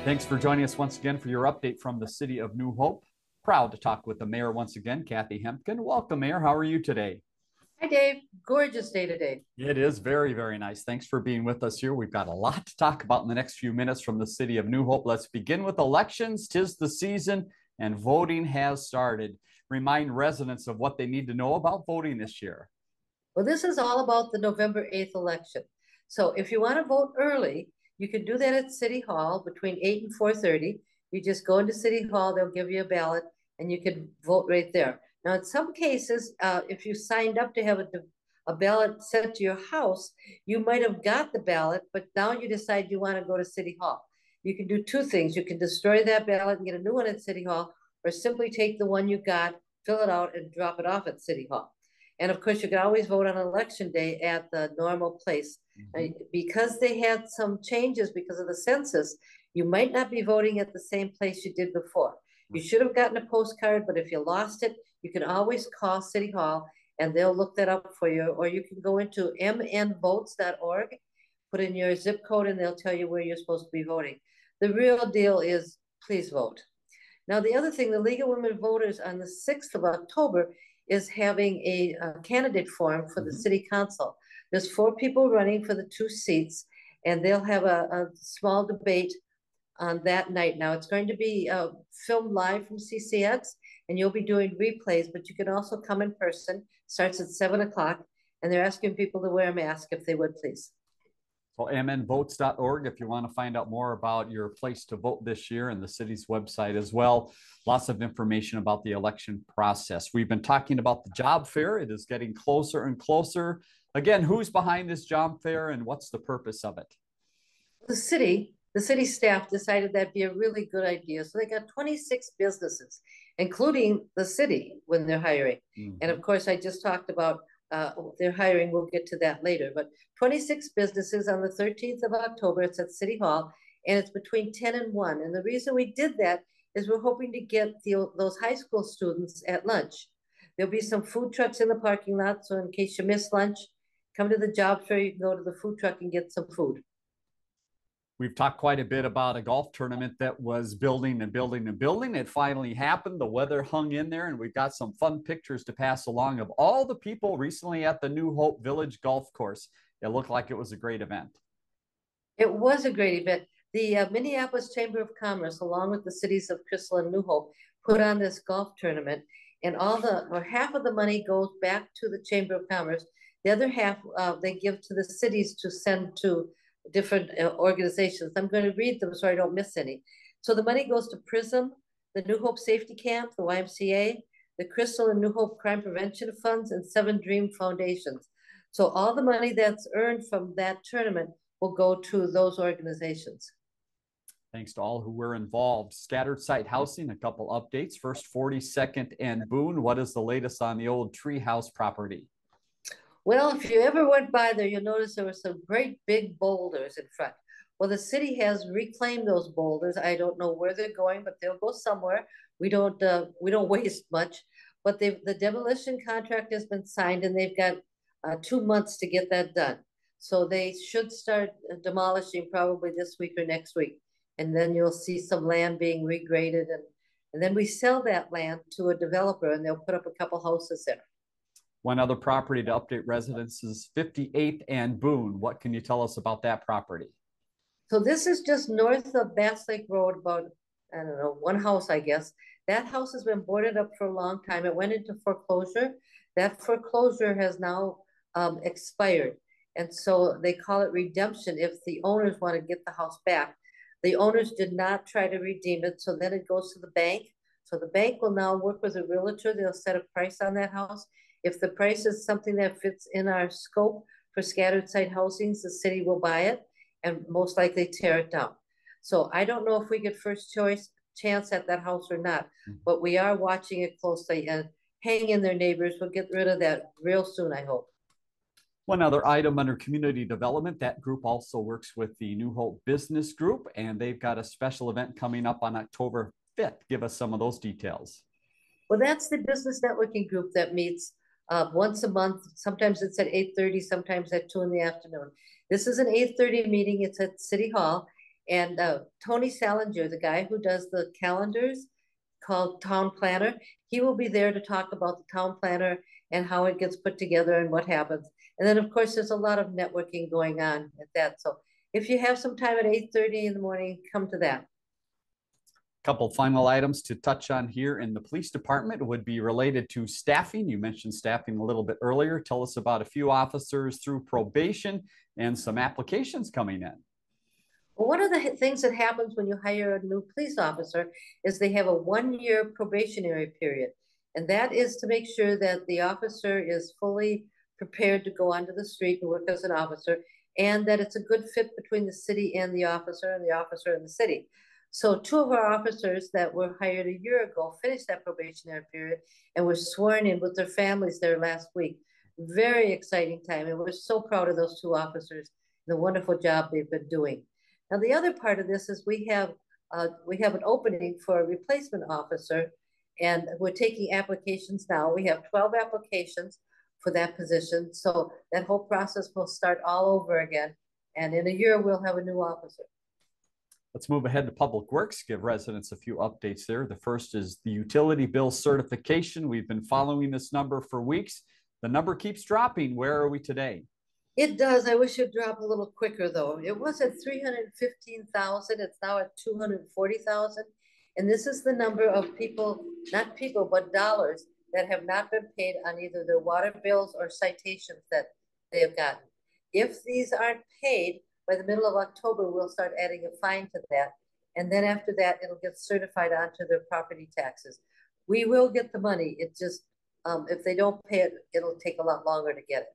Thanks for joining us once again for your update from the city of New Hope. Proud to talk with the mayor once again, Kathi Hemken. Welcome, Mayor. How are you today? Hi, Dave. Gorgeous day today. It is very, very nice. Thanks for being with us here. We've got a lot to talk about in the next few minutes from the city of New Hope. Let's begin with elections. 'Tis the season and voting has started. Remind residents of what they need to know about voting this year. Well, this is all about the November 8th election. So if you want to vote early, you can do that at City Hall between 8 and 4:30. You just go into City Hall, they'll give you a ballot, and you can vote right there. Now, in some cases, if you signed up to have a ballot sent to your house, you might have got the ballot, but now you decide you want to go to City Hall. You can do two things. You can destroy that ballot and get a new one at City Hall, or simply take the one you got, fill it out, and drop it off at City Hall. And of course, you can always vote on election day at the normal place. Because they had some changes because of the census, you might not be voting at the same place you did before. You should have gotten a postcard, but if you lost it, you can always call City Hall and they'll look that up for you. Or you can go into mnvotes.org, put in your zip code, and they'll tell you where you're supposed to be voting. The real deal is please vote. Now, the other thing, the League of Women Voters on the 6th of October is having a candidate forum for the city council. There's 4 people running for the 2 seats, and they'll have a small debate on that night. Now, it's going to be filmed live from CCX, and you'll be doing replays, but you can also come in person. Starts at 7 o'clock, and they're asking people to wear a mask if they would, please. So mnvotes.org if you want to find out more about your place to vote this year, and the city's website as well. Lots of information about the election process. We've been talking about the job fair. It is getting closer and closer. Again, who's behind this job fair and what's the purpose of it? The city staff decided that'd be a really good idea. So they got 26 businesses, including the city when they're hiring. And of course, I just talked about their hiring. We'll get to that later. But 26 businesses on the 13th of October. It's at City Hall, and it's between 10 and 1. And the reason we did that is we're hoping to get those high school students at lunch. There'll be some food trucks in the parking lot. So in case you miss lunch, come to the job fair. You can go to the food truck and get some food. We've talked quite a bit about a golf tournament that was building and building and building. It finally happened. The weather hung in there, and we've got some fun pictures to pass along of all the people recently at the New Hope Village Golf Course. It looked like it was a great event. It was a great event. The Minneapolis Chamber of Commerce, along with the cities of Crystal and New Hope, put on this golf tournament, and half of the money goes back to the Chamber of Commerce. The other half they give to the cities to send to different organizations. I'm going to read them so I don't miss any. So the money goes to PRISM, the New Hope Safety Camp, the YMCA, the Crystal and New Hope Crime Prevention Funds, and 7 Dream Foundations. So all the money that's earned from that tournament will go to those organizations. Thanks to all who were involved. Scattered site housing, a couple updates. First, 42nd and Boone. What is the latest on the old Treehouse property? Well, if you ever went by there, you'll notice there were some great big boulders in front. Well, the city has reclaimed those boulders. I don't know where they're going, but they'll go somewhere. We don't waste much. But the demolition contract has been signed, and they've got 2 months to get that done. So they should start demolishing probably this week or next week. And then you'll see some land being regraded. And then we sell that land to a developer, and they'll put up a couple houses there. One other property to update residents is 58th and Boone. What can you tell us about that property? So this is just north of Bass Lake Road, about, I don't know, one house, I guess. That house has been boarded up for a long time. It went into foreclosure. That foreclosure has now expired. And so they call it redemption if the owners want to get the house back. The owners did not try to redeem it. So then it goes to the bank. So the bank will now work with a realtor. They'll set a price on that house. If the price is something that fits in our scope for scattered site housings, the city will buy it and most likely tear it down. So I don't know if we get first chance at that house or not, but we are watching it closely, and hang in there, neighbors. We'll get rid of that real soon, I hope. One other item under community development, that group also works with the New Hope Business Group, and they've got a special event coming up on October 5th. Give us some of those details. Well, that's the business networking group that meets once a month. Sometimes it's at 8:30, sometimes at 2 in the afternoon. This is an 8:30 meeting. It's at City Hall, And Tony Salinger, the guy who does the calendars called Town Planner, he will be there to talk about the town planner and how it gets put together and what happens. And then, of course, there's a lot of networking going on at that. So if you have some time at 8:30 in the morning, come to that. Couple final items to touch on here in the police department would be related to staffing. You mentioned staffing a little bit earlier. Tell us about a few officers through probation and some applications coming in. Well, one of the things that happens when you hire a new police officer is they have a 1-year probationary period. And that is to make sure that the officer is fully prepared to go onto the street and work as an officer, and that it's a good fit between the city and the officer and the city. So 2 of our officers that were hired a year ago finished that probationary period and were sworn in with their families there last week. Very exciting time. And we're so proud of those 2 officers, the wonderful job they've been doing. Now, the other part of this is we have an opening for a replacement officer, and we're taking applications now. We have 12 applications for that position. So that whole process will start all over again. And in a year, we'll have a new officer. Let's move ahead to Public Works, give residents a few updates there. The first is the utility bill certification. We've been following this number for weeks. The number keeps dropping. Where are we today? It does. I wish it'd drop a little quicker, though. It was at 315,000. It's now at 240,000. And this is the number of people, not people, but dollars that have not been paid on either their water bills or citations that they have gotten. If these aren't paid by the middle of October, we'll start adding a fine to that. And then after that, it'll get certified onto their property taxes. We will get the money. It just, if they don't pay it, it'll take a lot longer to get it.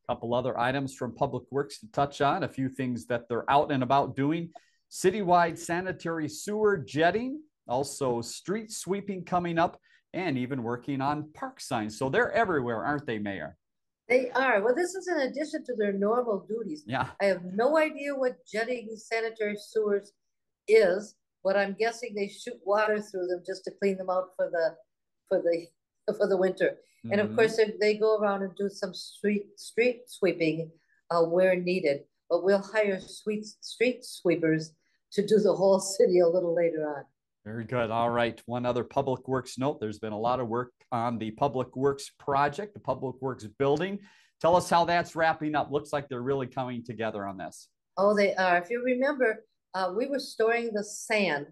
Couple other items from Public Works to touch on, a few things that they're out and about doing. Citywide sanitary sewer jetting, also street sweeping coming up, and even working on park signs. So they're everywhere, aren't they, Mayor? They are. Well, this is in addition to their normal duties. Yeah. I have no idea what jetting sanitary sewers is, but I'm guessing they shoot water through them just to clean them out for the winter. And of course, they go around and do some street sweeping where needed. But we'll hire street sweepers to do the whole city a little later on. Very good. All right. One other Public Works note. There's been a lot of work on the Public Works project, the Public Works building. Tell us how that's wrapping up. Looks like they're really coming together on this. Oh, they are. If you remember, we were storing the sand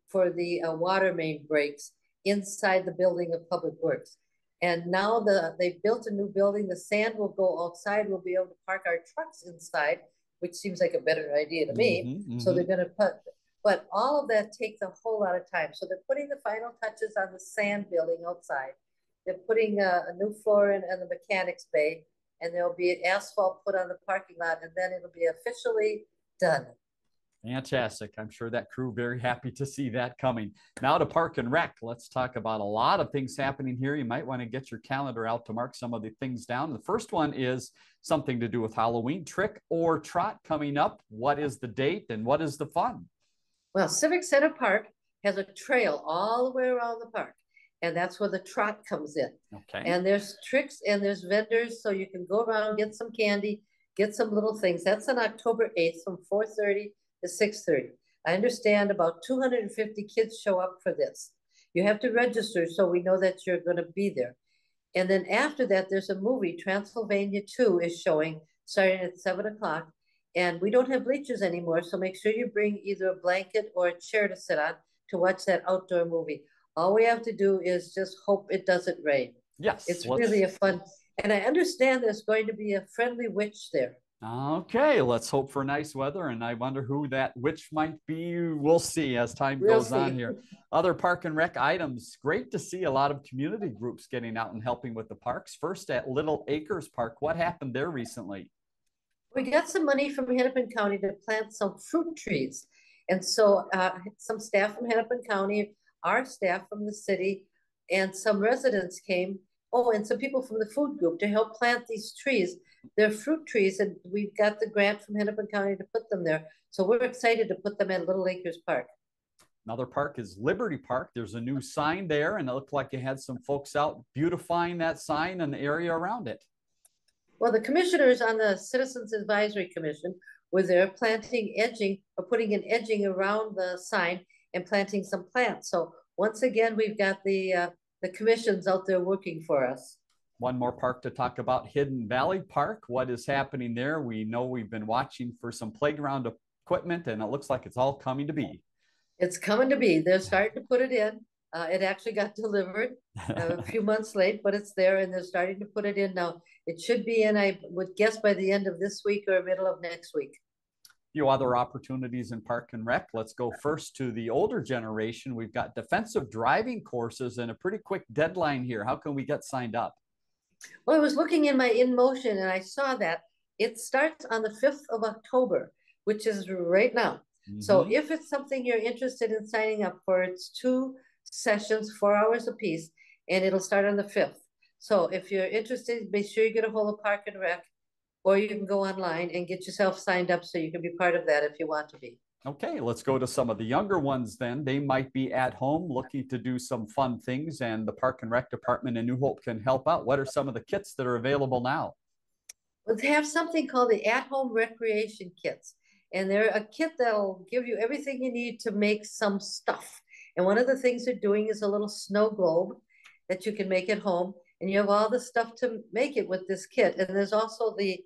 for the water main breaks inside the building of Public Works. And now they built a new building. The sand will go outside. We'll be able to park our trucks inside, which seems like a better idea to me. So they're going to but all of that takes a whole lot of time. So they're putting the final touches on the sand building outside. They're putting a new floor in the mechanics bay, and there'll be asphalt put on the parking lot, and then it'll be officially done. Fantastic. I'm sure that crew very happy to see that coming. Now to Park and Rec. Let's talk about a lot of things happening here. You might want to get your calendar out to mark some of the things down. The first one is something to do with Halloween, Trick or Trot coming up. What is the date and what is the fun? Well, Civic Center Park has a trail all the way around the park, and that's where the trot comes in. Okay. And there's tricks and there's vendors, so you can go around, get some candy, get some little things. That's on October 8th from 4:30 to 6:30. I understand about 250 kids show up for this. You have to register so we know that you're going to be there. And then after that, there's a movie, Transylvania 2 is showing, starting at 7 o'clock. And we don't have bleachers anymore, so make sure you bring either a blanket or a chair to sit on to watch that outdoor movie. All we have to do is just hope it doesn't rain. Yes. It's really a fun, and I understand there's going to be a friendly witch there. Okay, let's hope for nice weather, and I wonder who that witch might be. We'll see as time goes on here. Other Park and Rec items. Great to see a lot of community groups getting out and helping with the parks. First at Little Acres Park. What happened there recently? We got some money from Hennepin County to plant some fruit trees. And so some staff from Hennepin County, our staff from the city, and some residents came. Oh, and some people from the food group to help plant these trees. They're fruit trees, and we've got the grant from Hennepin County to put them there. So we're excited to put them at Little Acres Park. Another park is Liberty Park. There's a new sign there, and it looked like you had some folks out beautifying that sign and the area around it. Well, the commissioners on the Citizens Advisory Commission where they're planting edging or putting an edging around the sign and planting some plants. So once again, we've got the commissions out there working for us. One more park to talk about, Hidden Valley Park. What is happening there? We know we've been watching for some playground equipment, and it looks like it's all coming to be. It's coming to be. They're starting to put it in. It actually got delivered a few months late, but it's there, and they're starting to put it in now. It should be in, I would guess, by the end of this week or middle of next week. Few other opportunities in Park and Rec. Let's go first to the older generation. We've got defensive driving courses and a pretty quick deadline here. How can we get signed up? Well, I was looking in my InMotion and I saw that it starts on the 5th of October, which is right now. So if it's something you're interested in signing up for, it's 2 sessions, 4 hours apiece, and it'll start on the 5th. So if you're interested, be sure you get a hold of Park and Rec, or you can go online and get yourself signed up so you can be part of that if you want to be. Okay, let's go to some of the younger ones then. They might be at home looking to do some fun things, and the Park and Rec department in New Hope can help out. What are some of the kits that are available now? Well, they have something called the at-home recreation kits. And they're a kit that'll give you everything you need to make some stuff. And one of the things they're doing is a little snow globe that you can make at home. And you have all the stuff to make it with this kit. And there's also the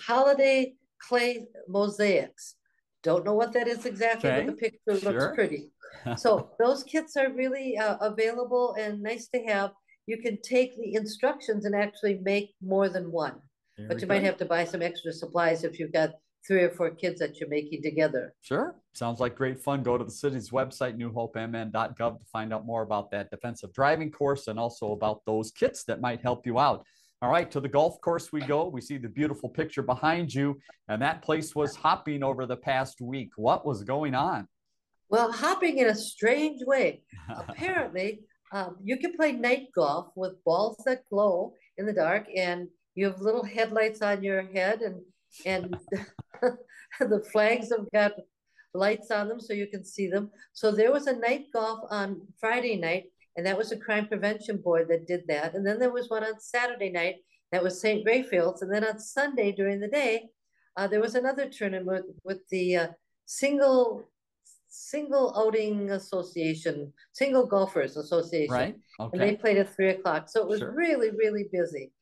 holiday clay mosaics. Don't know what that is exactly, but the picture looks pretty. So those kits are really available and nice to have. You can take the instructions and actually make more than one. But you might have to buy some extra supplies if you've got 3 or 4 kids that you're making together. Sure. Sounds like great fun. Go to the city's website, newhopemn.gov, to find out more about that defensive driving course and also about those kits that might help you out. All right, to the golf course we go. We see the beautiful picture behind you, and that place was hopping over the past week. What was going on? Well, hopping in a strange way. Apparently, you can play night golf with balls that glow in the dark, and you have little headlights on your head, and the flags have got lights on them so you can see them. So there was a night golf on Friday night, and that was a crime prevention board that did that. And then there was one on Saturday night that was St. Raphael's. And then on Sunday during the day, there was another tournament with the single outing association, single golfers association. Right. Okay. And they played at 3 o'clock. So it was really, really busy.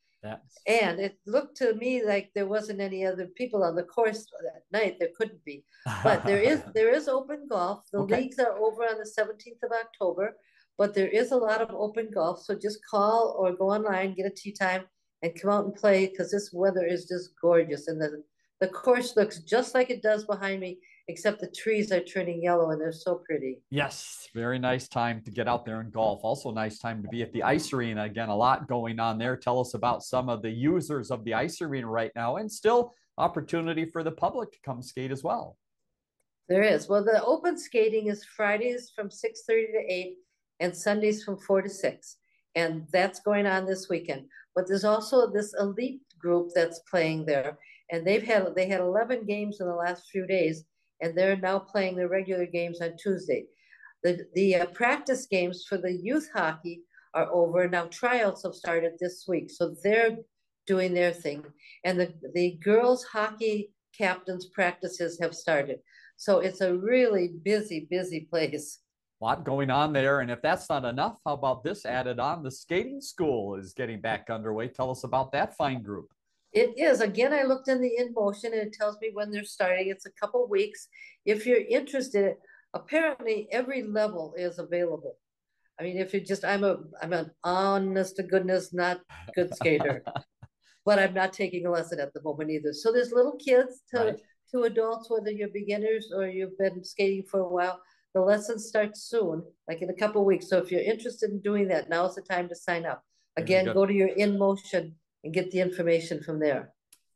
And it looked to me like there wasn't any other people on the course that night. There couldn't be, but there is open golf. The leagues are over on the 17th of October, but there is a lot of open golf. So just call or go online, get a tee time, and come out and play, because this weather is just gorgeous. And the course looks just like it does behind me, except the trees are turning yellow and they're so pretty. Yes, very nice time to get out there and golf. Also nice time to be at the ice arena. Again, a lot going on there. Tell us about some of the users of the ice arena right now, and still opportunity for the public to come skate as well. There is. Well, the open skating is Fridays from 6:30 to 8 and Sundays from 4 to 6. And that's going on this weekend. But there's also this elite group that's playing there. And they had 11 games in the last few days, and they're now playing their regular games on Tuesday. The practice games for the youth hockey are over. Now tryouts have started this week, so they're doing their thing. And the girls hockey captains practices have started. So it's a really busy, busy place. A lot going on there. And if that's not enough, how about this added on? The skating school is getting back underway. Tell us about that fine group. It is. Again, I looked in the InMotion and it tells me when they're starting. It's a couple weeks. If you're interested, apparently every level is available. I mean, if you're just, I'm an honest to goodness, not good skater, but I'm not taking a lesson at the moment either. So there's little kids to adults, whether you're beginners or you've been skating for a while. The lessons start soon, like in a couple weeks. So if you're interested in doing that, now's the time to sign up. Again, go to your InMotion and get the information from there.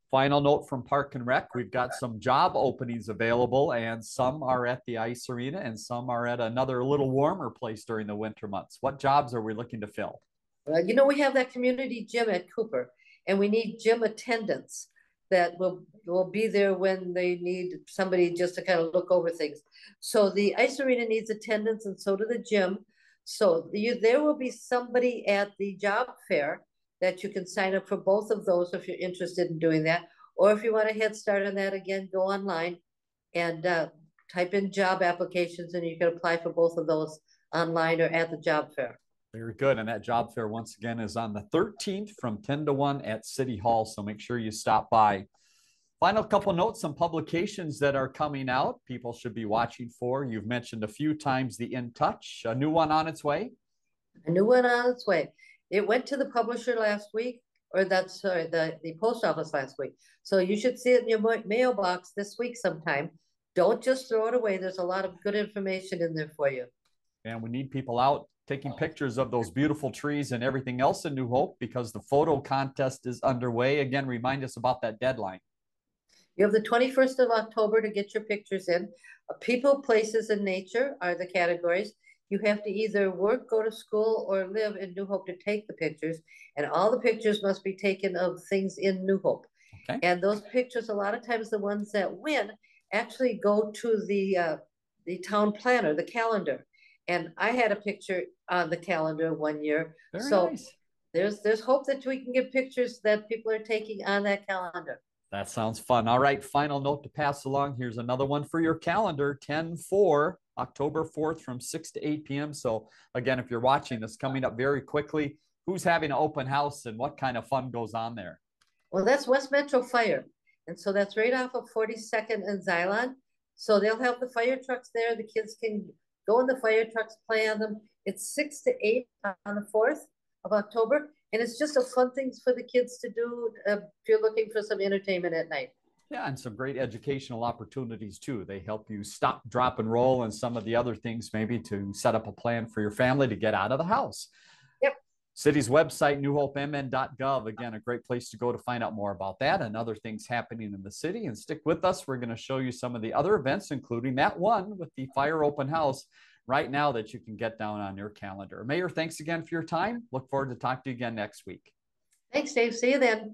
Final note from Park and Rec, we've got some job openings available, and some are at the ice arena and some are at another little warmer place during the winter months. What jobs are we looking to fill? Well, you know, we have that community gym at Cooper, and we need gym attendants that will be there when they need somebody just to kind of look over things. So the ice arena needs attendants, and so do the gym. So there will be somebody at the job fair that you can sign up for both of those if you're interested in doing that. Or if you want a head start on that, again, go online and type in job applications, and you can apply for both of those online or at the job fair. Very good. And that job fair, once again, is on the 13th from 10 to 1 at City Hall. So make sure you stop by. Final couple notes, some publications that are coming out, people should be watching for. You've mentioned a few times the In Touch, a new one on its way. A new one on its way. It went to the publisher last week, or that's sorry, the post office last week. So you should see it in your mailbox this week sometime. Don't just throw it away. There's a lot of good information in there for you. And we need people out taking pictures of those beautiful trees and everything else in New Hope, because the photo contest is underway. Again, remind us about that deadline. You have the 21st of October to get your pictures in. People, places, and nature are the categories. You have to either work, go to school, or live in New Hope to take the pictures. And all the pictures must be taken of things in New Hope. Okay. And those pictures, a lot of times the ones that win actually go to the town planner, the calendar. And I had a picture on the calendar one year. Very so nice. There's hope that we can get pictures that people are taking on that calendar. That sounds fun. All right, final note to pass along. Here's another one for your calendar, 10/4, October 4th from 6 to 8 p.m. So again, if you're watching this coming up very quickly, who's having an open house and what kind of fun goes on there? Well, that's West Metro Fire. And so that's right off of 42nd and Xylon. So they'll have the fire trucks there. The kids can go in the fire trucks, play on them. It's 6 to 8 on the 4th of October. And it's just a fun things for the kids to do if you're looking for some entertainment at night. Yeah, and some great educational opportunities too. They help you stop, drop, and roll, and some of the other things maybe to set up a plan for your family to get out of the house. Yep. City's website, newhopemn.gov. Again, a great place to go to find out more about that and other things happening in the city. And stick with us. We're going to show you some of the other events, including that one with the fire open house right now that you can get down on your calendar. Mayor, thanks again for your time. Look forward to talking to you again next week. Thanks, Dave. See you then.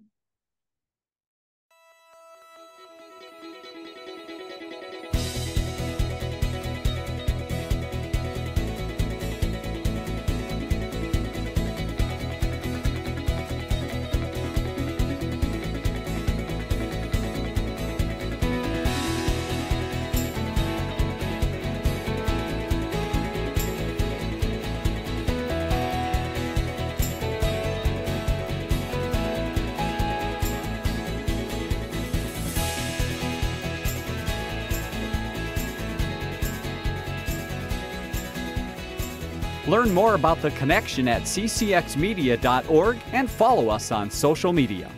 Learn more about The Connection at ccxmedia.org and follow us on social media.